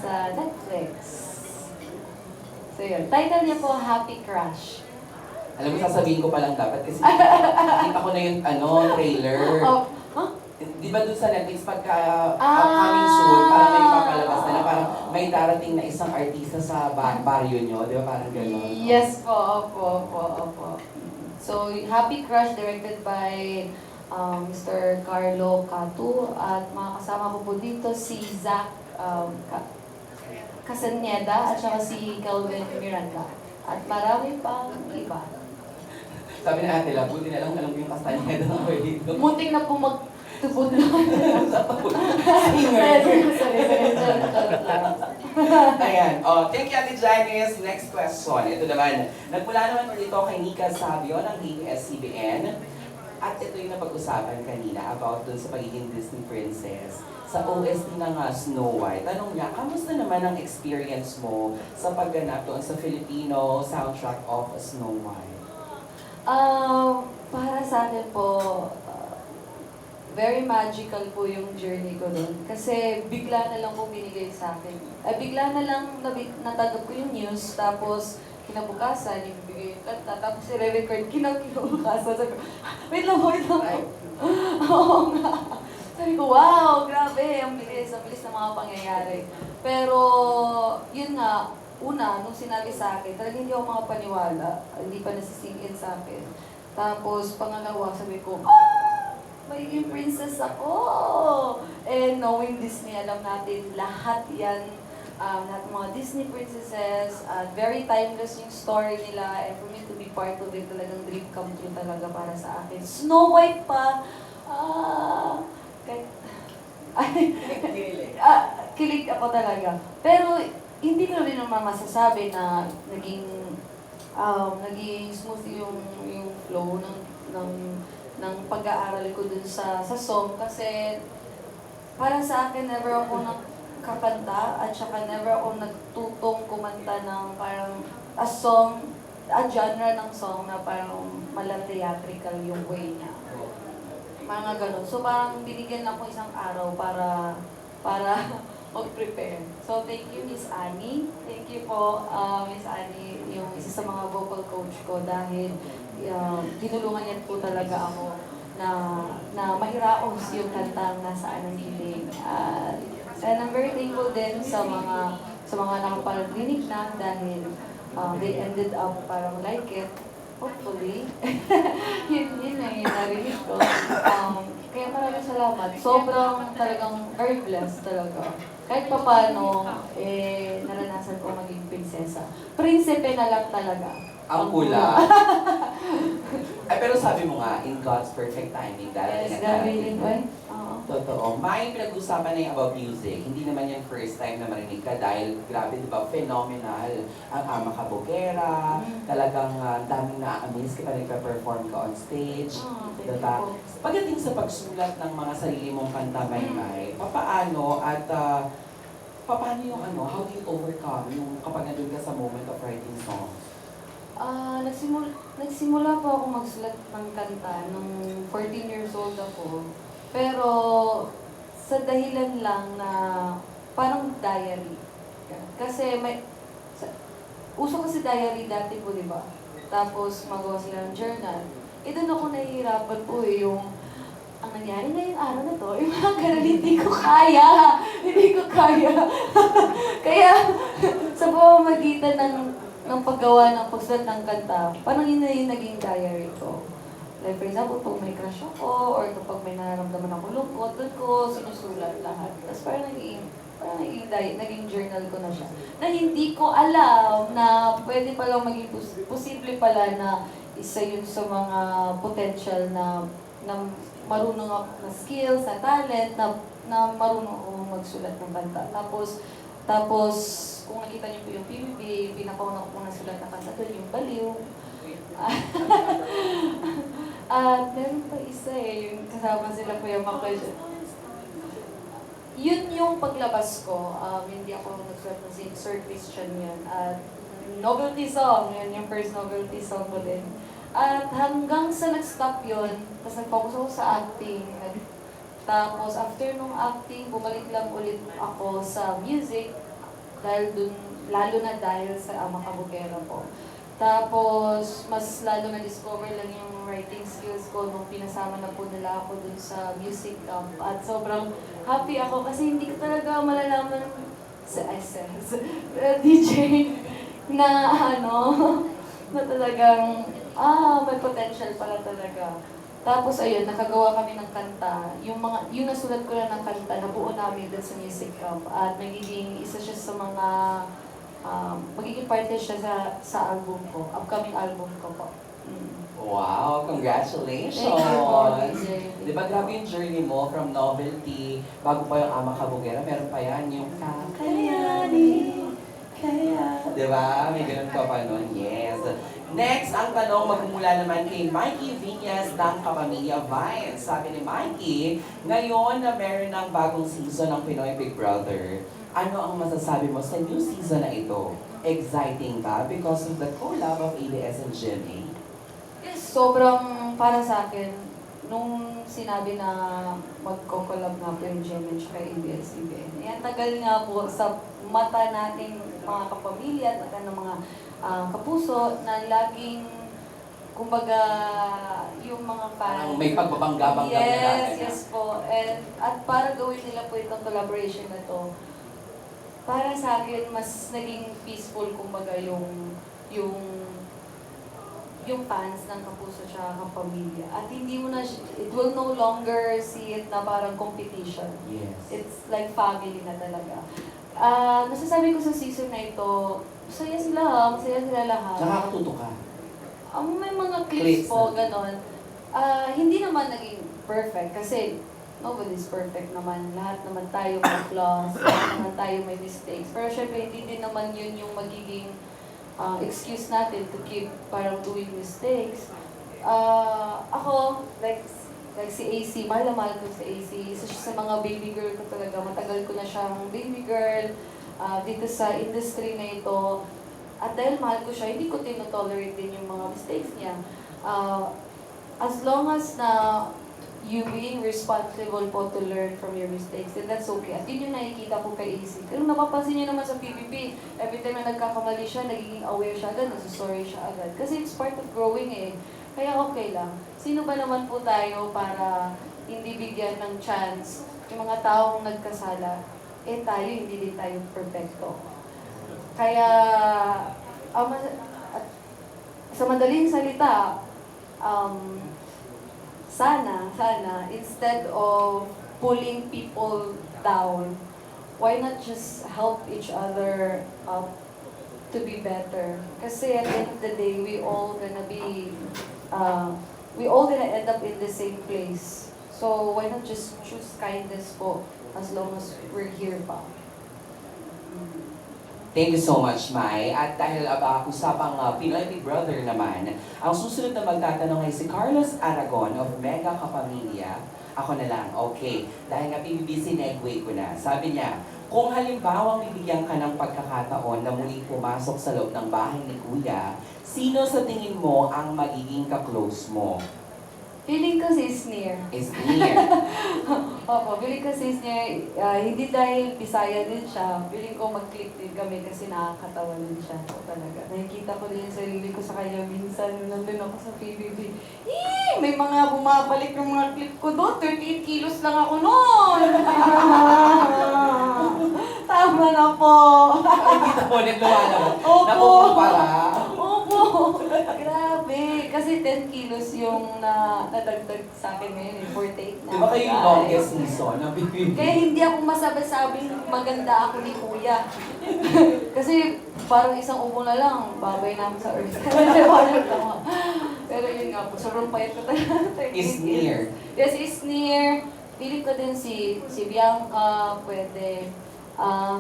sa Netflix. So yun, title niya po, Happy Crush. Alam mo, sasabihin ko pa lang dapat kasi nakita ko na yung trailer. Oh, huh? Di ba doon sa Netflix, pagka upcoming soon, parang may papalabas na parang may darating na isang artista sa baryo nyo, di ba? Parang gano'n. Yes po, opo. So, Happy Crush, directed by Mr. Carlo Catu. At mga kasama ko po dito si Zach Casaneda at saka si Kelvin Miranda. At marami pang iba. Sabi na ate lang, buti na lang alam ko yung Castaneda ng dito. Muntik na po magtubod na. Singer. Sorry. Ayan. Thank you, Ate Janice. Next question. Ito naman. Nagmula naman ulit ito kay Nika Sabio ng ABS-CBN. At ito yung napag-usapan kanina about dun sa pagiging Disney princess sa OST ng Snow White. Tanong niya, kamusta naman ang experience mo sa pagganap doon sa Filipino soundtrack of Snow White? Para sa akin po, very magical po yung journey ko doon. Kasi bigla na lang po binigay sa akin. Bigla na lang natanggap ko yung news, tapos kinabukasan, ibibigay yung kanta, tapos i-record, kinabukasan. Sabi ko, wait lang. Oo nga. Sabi ko, wow, grabe, ang bilis ng mga pangyayari. Pero, yun nga, una, nung sinabi sa akin, talagang hindi ako makapaniwala, hindi pa nasisingin sa akin. Tapos, pangalawa, sabi ko, magiging princess ako! And knowing Disney, alam natin, lahat yan, lahat mga Disney princesses, very timeless yung story nila, and for me to be part of it, talagang dream come true talaga para sa akin. Snow White pa, kilig ako talaga. Pero, hindi ko rin naman masasabi na naging smooth yung flow ng pag-aaral ko dun sa song kasi para sa akin never ako nakakanta at saka never ako nagtutong kumanta ng parang a genre ng song na parang mala-theatrical yung way niya. Mga ganun. So parang binigyan ako isang araw para mag-prepare. So thank you, Miss Annie. Thank you po, Miss Annie, yung isa sa mga vocal coach ko dahil tinulungan niya po talaga ako na mahiraos yung kantang nasaan ang hiling. And I'm very thankful din sa mga nakaparinig na dahil they ended up parang like it. Hopefully. yun na yung narinig ko. Kaya maraming salamat. Sobrang talagang very blessed talaga. Kahit pa paano, naranasan ko maging prinsesa. Prinsipe na lang talaga. Ang pula. Pero sabi mo nga, in God's perfect timing, darating at darating. Totoo. May pinag-usapan na yung about music. Hindi naman yung first time na marinig ka dahil grabe, di ba, phenomenal. Ang Ama Kabugera, talagang daming na-amaze ka pa nagpa-perform ka on stage. Diba? Pagdating sa pagsulat ng mga sarili mong kanta, Maymay, paano yung how do you overcome yung kapag nandun ka sa moment of writing songs? Nagsimula po ako magsulat ng kanta nung 14 years old ako. Pero sa dahilan lang na parang diary. Kasi uso kasi diary dati po, di ba? Tapos magawa sila ng journal. Doon ako nahihirapan po yung ang nangyari ngayong araw na to, yung mga ganun, hindi ko kaya. Kaya sa pamamagitan ng paggawa ng pagsulat ng kanta, parang yun na yung naging diary ko. Like for example, pag may crush ako, or kapag may nararamdaman ako lungkot, doon ko sinusulat lahat. Tapos parang naging journal ko na siya. Na hindi ko alam na pwede palang maging posible pala na isa yun sa mga potential na marunong ako na skills, na talent, na marunong ako magsulat ng kanta. Tapos kung nakita niyo po yung PBB, yung pinakauna ko nasulat na kanta doon, yung Baliw. At meron pa isa yung kasama sila po yung mga yun yung paglabas ko, hindi ako nagsulat ng Sir Christian yun. At novelty song, yun yung first novelty song ko din. At hanggang sa nag-stop yun, tapos nag-focus ako sa acting. Tapos after nung acting, bumalik lang ulit ako sa music. Dahil dun, lalo na dahil sa Ama Kabukera po. Tapos, mas lalo na-discover lang yung writing skills ko nung pinasama na po nila ako dun sa music camp. At sobrang happy ako kasi hindi ko talaga malalaman sa SS, DJ, na ano, na talagang, may potential pala talaga. Tapos ayun, nakagawa kami ng kanta. Yung nasulat ko na ng kanta, nabuo namin dun sa music camp. At nagiging isa siya sa mga magiging parte siya sa album ko, upcoming album ko po. Wow, congratulations! Thank you po, DJ. Di ba grabe yung journey mo from novelty, bago pa yung Ama Kabukera, meron pa yan yung kakayanin, kaya. Di ba? May ganun ka pa nun, yes. Next, ang tanong magmula naman kay Mikey Viñas ng Kapamilya Vines. Sabi ni Mikey, ngayon na meron ng bagong season ng Pinoy Big Brother, ano ang masasabi mo sa new season na ito? Exciting ba because of the collab of ABS and GMA? Yes, sobrang para sa akin, nung sinabi na magko-collab nga po yung GMA at ABS-CBN, ang tagal nga po sa mata nating mga kapamilya at mata ng mga kapuso na laging, kumbaga, yung mga fans. May pagbabangga-bangga na natin. Yes po. At para gawin nila po itong collaboration na to, para sa akin, mas naging peaceful, kumbaga, yung fans ng Kapuso siya kapamilya. At hindi mo na, it will no longer see it na parang competition. Yes. It's like family na talaga. Masasabi ko sa season na ito, masaya sila lahat. Tsaka katuto ka. May mga clips po, ganon. Hindi naman naging perfect kasi nobody's perfect naman. Lahat naman tayo may flaws, lahat naman tayo may mistakes. Pero syempre, hindi din naman yun yung magiging excuse natin to keep parang doing mistakes. Ako, like si AC, mahal na mahal ko si AC. Isa siya sa mga baby girl ko talaga. Matagal ko na siyang baby girl dito sa industry na ito. At dahil mahal ko siya, hindi ko tinotolerate din yung mga mistakes niya. As long as na you being responsible po to learn from your mistakes, then that's okay. At yun yung nakikita ko kay AC. Pero napapansin niyo naman sa PBB, every time na nagkakamali siya, nagiging aware siya agad, nasusorry siya agad. Kasi it's part of growing eh. Kaya okay lang. Sino ba naman po tayo para hindi bigyan ng chance yung mga taong nagkasala? Tayo, hindi din tayo perfecto. Kaya, sa madaling salita, sana, instead of pulling people down, why not just help each other up to be better? Kasi at the end of the day, we all gonna end up in the same place. So why not just choose kindness po as long as we're here pa? Thank you so much, Mai. At dahil usapang Pinoy Big Brother naman, ang susunod na magtatanong ay si Carlos Aragon of Mega Kapamilya. Ako na lang, okay. Dahil nga PBB sinegway ko na. Sabi niya, kung halimbawa bibigyan ka ng pagkakataon na muling pumasok sa loob ng bahay ni Kuya, sino sa tingin mo ang magiging ka-close mo? Feeling ko si Sneer. Is near. Opo, feeling ko si Sneer, hindi dahil Bisaya din siya, feeling ko mag-click din kami kasi nakakatawa din siya. Talaga. Nakikita ko din yung sarili ko sa kanya minsan nung nandun ako sa PBB. May mga bumabalik yung mga clip ko doon. 38 kilos lang ako noon. Tama na po. Nakikita mo ulit lumalabas. Opo. Nakukumpara. Opo. Grabe. Kasi 10 kilos yung nadagdag sa akin ngayon. 48 na. Di ba kayo yung longest season ng PBB? Kaya hindi ako masabing maganda ako ni Kuya. Kasi parang isang ubo na lang, babay na ako sa earth. Pero yun nga po, sobrang payat ko talaga. Is near. Yes, is near. Pilit ko din si Bianca, pwede.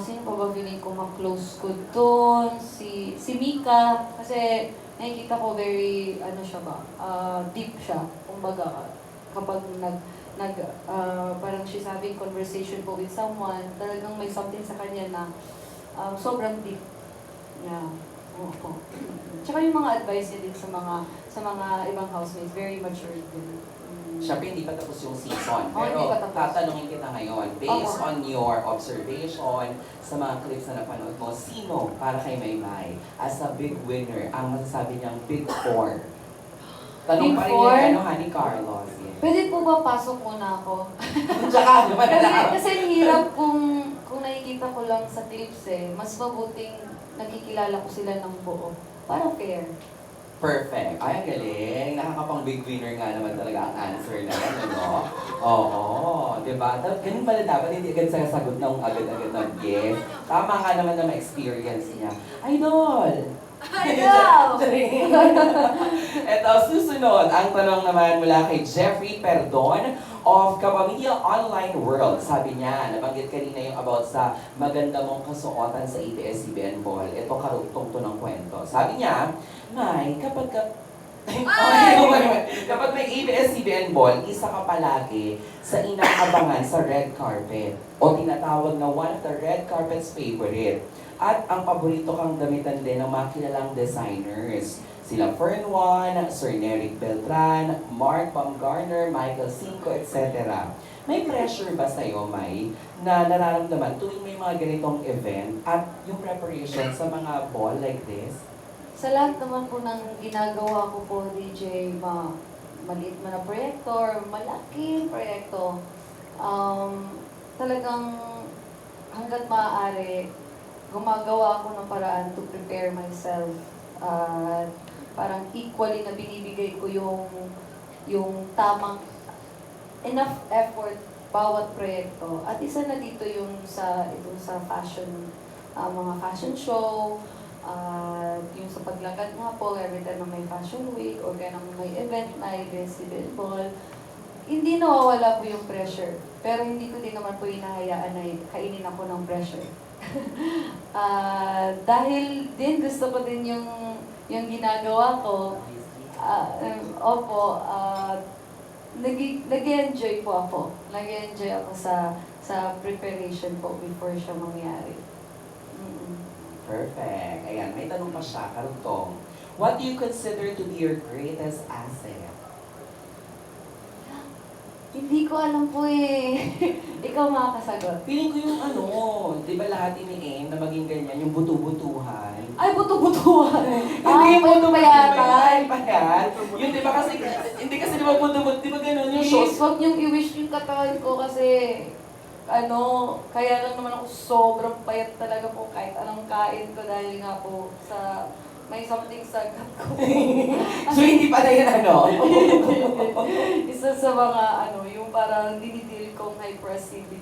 Sino pa ba feeling ko ma-close ko doon? Si Mika, kasi nakikita ko very, deep siya. Kumbaga, kapag parang she's having conversation po with someone, talagang may something sa kanya na sobrang deep. Yeah. Oo. Tsaka yung mga advice niya din sa mga ibang housemates, very mature din. Siyempre, hindi pa tapos yung season. Oh, hindi Pero pa tapos. tatanungin kita ngayon, based Opo. on your observation sa mga clips na napanood mo, sino para kay Maymay as a big winner ang masasabi niyang Big Four? Tanong Big pa rin Four? yung ni Carlos. Yeah. Pwede po ba pasok muna ako? Tsaka, naman Kasi ang hirap kung nakikita ko lang sa clips eh. Mas mabuting nakikilala ko sila ng buo. Para fair. Perfect. Ay, ang galing. Nakakapang big winner nga naman talaga ang answer na yan, ano? Oo, di ba? Ganun pala dapat, hindi agad sasagot ng agad-agad ng yes. Tama nga naman na ma-experience niya. Idol! Idol! Ito, susunod, ang tanong naman mula kay Jeffrey Perdon of Kapamilya Online World. Sabi niya, nabanggit kanina yung about sa maganda mong kasuotan sa ABS-CBN Ball. Ito, karugtong to ng kwento. Sabi niya, May, kapag may ABS-CBN Ball, isa ka palagi sa inaabangan sa red carpet o tinatawag na one of the red carpet's favorite. At ang paborito kang gamitan din ng mga kilalang designers. Sila Fern Juan, Sir Neric Beltran, Mark Baumgartner, Michael Cinco, etc. May pressure ba sa'yo, May, na nararamdaman tuwing may mga ganitong event at yung preparation sa mga ball like this? Sa lahat naman po ng ginagawa ko po, DJ, maliit man na proyekto or malaking proyekto, talagang hanggat maaari, gumagawa ako ng paraan to prepare myself. Parang equally na binibigay ko yung tamang enough effort bawat proyekto. At isa na dito yung sa fashion, mga fashion show, yung sa paglakad nga po, every time na may fashion week or kaya nang may event na ABS-CBN Ball, hindi nawawala po yung pressure. Pero hindi ko din naman po hinahayaan na kainin ako ng pressure. Dahil din gusto ko din yung ginagawa ko, nag-enjoy po ako. Nag-enjoy ako sa preparation po before siya mangyari. Perfect. Ayan, may tanong pa siya, karugtong. What do you consider to be your greatest asset? Hindi ko alam po eh. Ikaw makakasagot. Feeling ko yung di ba lahat ini-aim na maging ganyan, yung buto-butuhan. Ay, buto-butuhan. Hindi yung buto pa yata. Yun, di ba kasi, hindi kasi di ba buto-buto, di ba ganun yung Please, shows? huwag niyong i-wish yung katawan ko kasi, kaya lang naman ako sobrang payat talaga po kahit anong kain ko dahil nga po sa may something sa gut ko. So hindi pala yan Isa sa mga yung parang dinidil kong hyperacidity.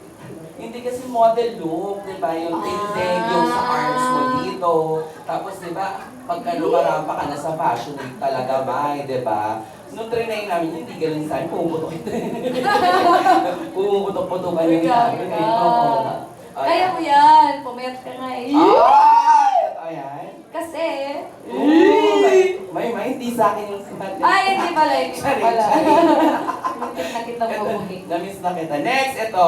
Hindi kasi model look, di ba? Yung tindig, yung sa arms mo dito. Tapos di ba, pagka lumarampa ka na sa fashion week talaga, May, di ba? Nung trinay namin, hindi ganun sa akin, pumuputok ito. Pumuputok-putokan yung namin. Kaya mo yan, pumayat ka nga eh. Ay! Ito yan. Kasi, May hindi sa akin yung sibat. ay, hindi pala, hindi pala. Muntik na kitang mabuking. Na-miss na kita. Next, ito.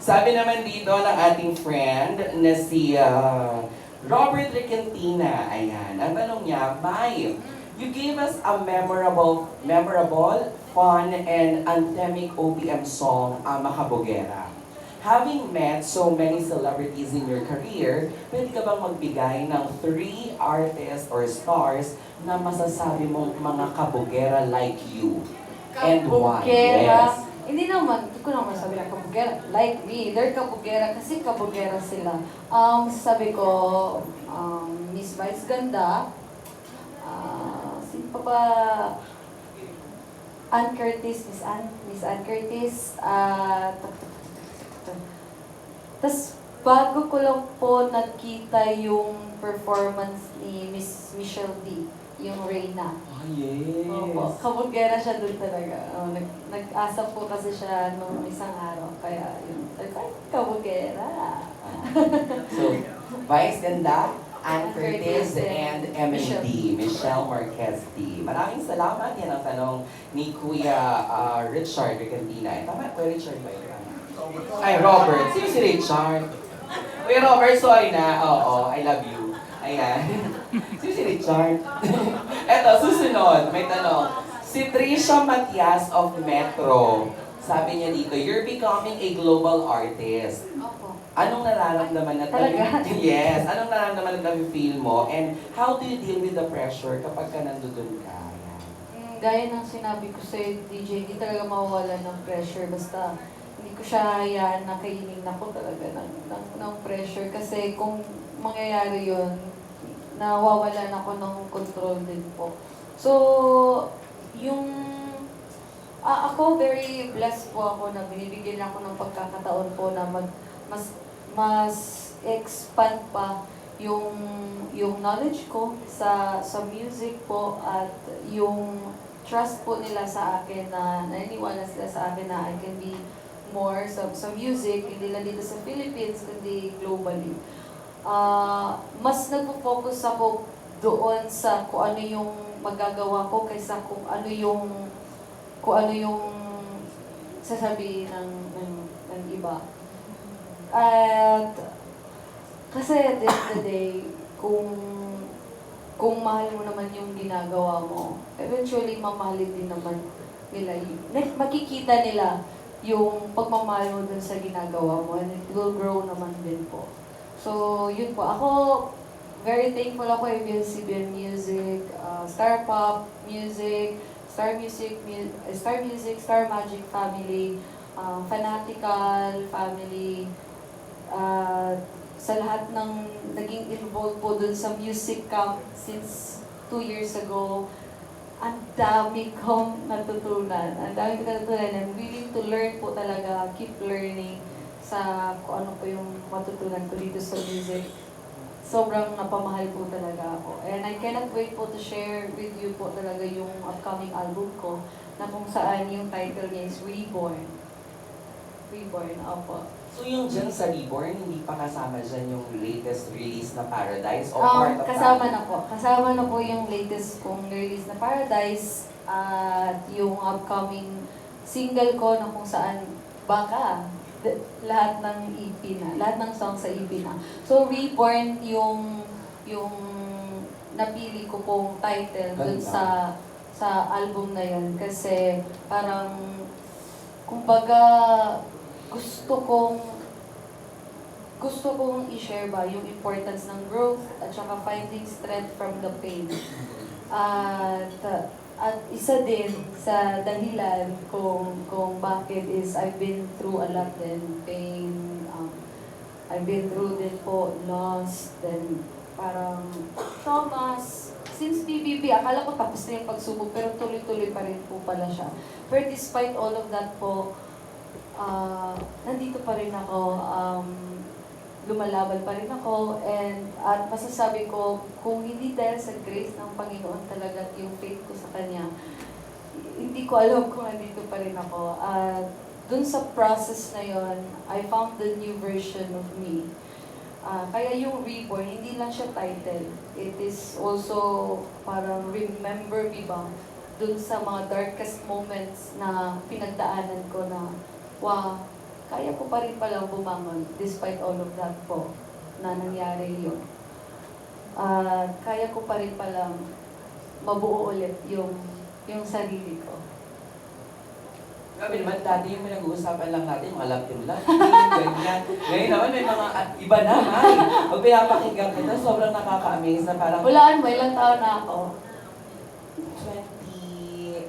Sabi naman dito ng ating friend na si Robert Recantina. Ayan. Ang tanong niya, May, you gave us a memorable, fun, and anthemic OPM song, Makabugera. Having met so many celebrities in your career, pwede ka bang magbigay ng 3 artists or stars na masasabi mong mga kabugera like you? And why? Kabugera. Yes. Hindi ko naman sabi na kabugera. Like me, they're kabugera kasi kabugera sila. Sabi ko, Miss Vice Ganda, sino pa ba? Ann Curtis, Miss Ann Curtis, tas bago ko lang po nakita yung performance ni Miss Michelle D, yung Reyna. Oh, yes. Opo, kabugera siya doon talaga. Nag-asa po kasi siya nung isang araw. Kaya yun, kabugera. So, Vice Ganda, Ann Curtis, Curtis, and Emily D. Michelle Marquez D. Maraming salamat. Yan ang tanong ni Kuya Richard Recantina. Tama, Kuya Richard ba yun? Ay, Robert. Sino si Richard? Kuya Robert, sorry na. Oo, I love you. Ayan. Sino si Richard? Eto, susunod. May tanong. Si Trisha Matias of Metro, sabi niya dito, you're becoming a global artist. Opo. Anong nararamdaman na Talaga? Yes, anong nararamdaman na feel mo? And how do you deal with the pressure kapag ka nandun ka? Yan. Gaya ng sinabi ko sa DJ, hindi talaga mawawala ng pressure. Basta hindi ko siya hayaan na kainin ako talaga ng pressure. Kasi kung mangyayari yun, nawawalan ako ng control din po. So, ako very blessed po ako na binibigyan ako ng pagkakataon po na mas expand pa yung knowledge ko sa music po at yung trust po nila sa akin na naniniwala sila sa akin na I can be more sa music, hindi lang dito sa Philippines, kundi globally. Mas nagpo-focus ako doon sa kung ano yung magagawa ko kaysa kung ano yung sasabihin ng iba. At kasi at the end of the day, kung mahal mo naman yung ginagawa mo, eventually mamahalin din naman nila yun. Makikita nila yung pagmamahal mo dun sa ginagawa mo and it will grow naman din po. So, yun po. Ako, very thankful ako ABS-CBN Music, Star Pop Music, Star Music, Star Magic Family, Fanatical Family, sa lahat ng naging involved po dun sa music camp since 2 years ago, ang dami kong natutunan. I'm willing to learn po talaga, keep learning sa kung ano po yung matutunan ko dito sa music. Sobrang napamahal po talaga ako. And I cannot wait po to share with you po talaga yung upcoming album ko na kung saan yung title niya is Reborn. Reborn, opo. So yung dyan sa Reborn, hindi pa kasama dyan yung latest release na Paradise o part of Kasama that? na po. Kasama na po yung latest kong release na Paradise at yung upcoming single ko na kung saan baka lahat ng EP na, lahat ng songs sa EP na. So Reborn yung napili ko pong title dun sa album na yun kasi parang kumbaga gusto kong i-share ba yung importance ng growth at saka finding strength from the pain. At isa din sa dahilan kung bakit is I've been through a lot din, pain, I've been through din po loss, then parang traumas. Since PBB, akala ko tapos na yung pagsubok pero tuloy-tuloy pa rin po pala siya. But despite all of that po, nandito pa rin ako, lumalaban pa rin ako, at masasabi ko, kung hindi dahil sa grace ng Panginoon talaga at yung faith ko sa Kanya, hindi ko alam kung nandito pa rin ako. Dun sa process na yon, I found the new version of me. Kaya yung Reborn, hindi lang siya title. It is also parang remember me ba dun sa mga darkest moments na pinagdaanan ko na wow, kaya ko pa rin palang bumangon despite all of that po na nangyari yun. Kaya ko pa rin palang mabuo ulit yung sarili ko. Grabe naman, dati yung pinag-uusapan lang natin, mga love team lang, ganyan. Ngayon naman, may mga iba na, ay. Pag pinapakinggan kita, sobrang nakaka-amaze na parang... Hulaan mo, ilang taon na ako? 26?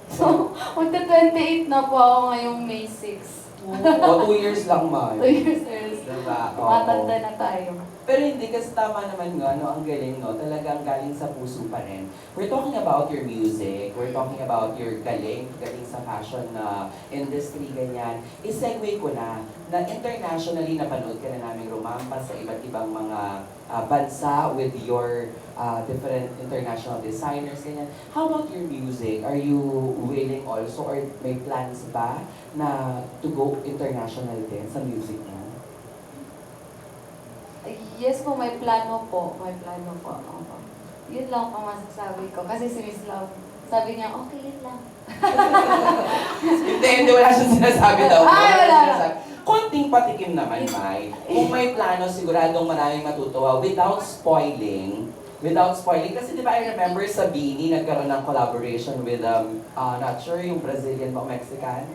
So, magta-28 na po ako ngayong May 6. O 2 years lang, May. 2 years old. Diba? Matanda na tayo. Pero hindi, kasi tama naman nga, no, ang galing, no? Talagang galing sa puso pa rin. We're talking about your music, we're talking about your galing sa fashion na industry, ganyan. I-segue ko na internationally napanood ka na namin rumampa sa iba't ibang mga bansa with your different international designers, ganyan. How about your music? Are you willing also, or may plans ba na to go international din sa music mo? Yes po, may plano po. May plano po. Opo. Yun lang po masasabi ko. Kasi si Miss Love, sabi niya, okay, yun lang. Hindi, wala siyang sinasabi daw. Ay, wala. Konting patikim naman, Mai. Kung may plano, siguradong maraming matutuwa. Without spoiling, Without spoiling, kasi di ba I remember sa Bini, nagkaroon ng collaboration with, not sure, yung Brazilian ba o Mexican?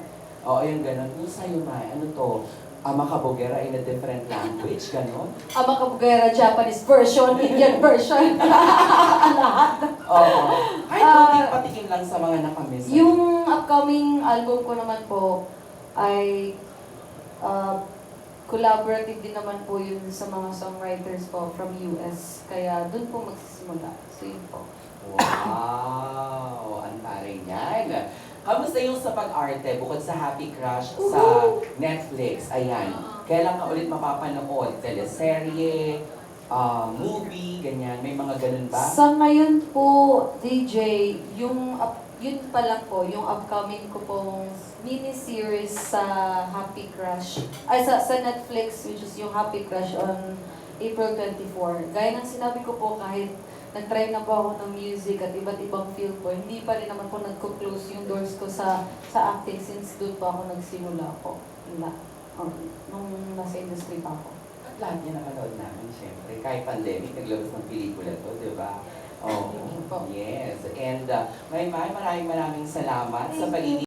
Oo, yung ganun. Yung sa'yo, Mai, ano to? Makabogera in a different language, ganun? Ama Kabugera, Japanese version, Indian version. Lahat. Oo. Kahit konting patikim lang sa mga nakamiss. Yung upcoming album ko naman po ay collaborative din naman po yun sa mga songwriters po from US. Kaya doon po magsisimula. So yun po. Wow! Ang taray niyan. Kamusta yung sa pag-arte bukod sa Happy Crush sa Netflix? Ayan. Kailan ka ulit mapapanood? Teleserye, movie, ganyan. May mga ganun ba? Sa ngayon po, DJ, yun pa lang po, yung upcoming ko pong mini-series sa Happy Crush, ay sa Netflix, which is yung Happy Crush on April 24. Gaya ng sinabi ko po, kahit nag-try na po ako ng music at iba't ibang field po, hindi pa rin naman po nagko-close yung doors ko sa acting since doon pa ako nagsimula po. Nung nasa industry pa ako. At lahat niya napanood namin, syempre. Kahit pandemic, naglabas ng pelikula to, di ba? Oh, Thank you po. yes. And maraming salamat sa pag